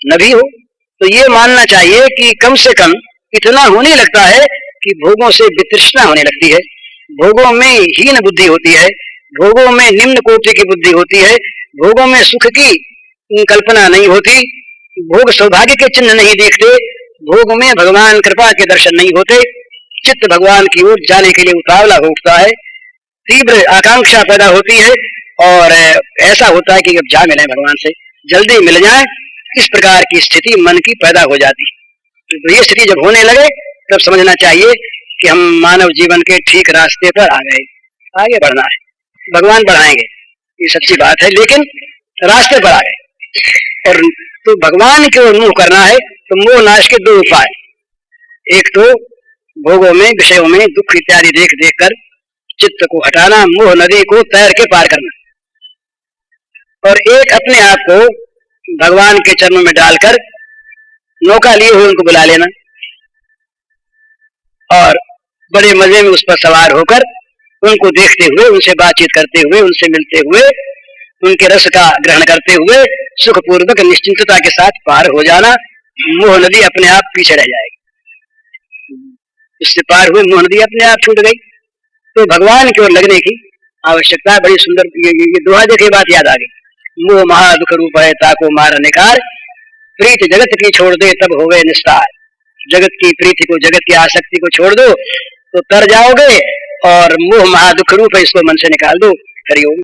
न भी हो। तो ये मानना चाहिए कि कम से कम इतना होने लगता है कि भोगों से वितृष्णा होने लगती है, भोगों में हीन बुद्धि होती है, भोगों में निम्न कोटि की बुद्धि होती है, भोगों में सुख की कल्पना नहीं होती, भोग सौभाग्य के चिन्ह नहीं देखते, भोग में भगवान कृपा के दर्शन नहीं होते, चित्त भगवान की ओर जाने के लिए उतावला हो उठता है, तीव्र आकांक्षा पैदा होती है और ऐसा होता है कि अब जा मिले भगवान से, जल्दी मिल जाए, इस प्रकार की स्थिति मन की पैदा हो जाती है। तो ये स्थिति जब होने लगे तब समझना चाहिए कि हम मानव जीवन के ठीक रास्ते पर आ गए, आगे बढ़ना है, भगवान बढ़ाएंगे, ये सच्ची बात है, लेकिन रास्ते पर आ गए। और तो भगवान की ओर मुंह करना है तो मोह नाश के दो उपाय, एक तो भोगों में विषयों में दुख इत्यादि देख देख कर चित्त को हटाना, मोह नदी को तैर के पार करना, और एक अपने आप को भगवान के चरणों में डालकर नौका लिए हुए उनको बुला लेना और बड़े मजे में उस पर सवार होकर उनको देखते हुए, उनसे बातचीत करते हुए, उनसे मिलते हुए, उनके रस का ग्रहण करते हुए सुखपूर्वक निश्चिंतता के साथ पार हो जाना, मोह नदी अपने आप पीछे रह जाएगी। इससे पार हुए मोह नदी अपने आप छूट गई। तो भगवान की ओर लगने की आवश्यकता, बड़ी सुंदर ये दोहा देखे बात याद आ गई, मोह महा दुख रूप है ताको मार निकार, प्रीत जगत की छोड़ दे तब होवे निस्तार। जगत की प्रीति को, जगत की आसक्ति को छोड़ दो तो तर जाओगे, और मोह महादुख रूप है इसको मन से निकाल दो। हरिओम।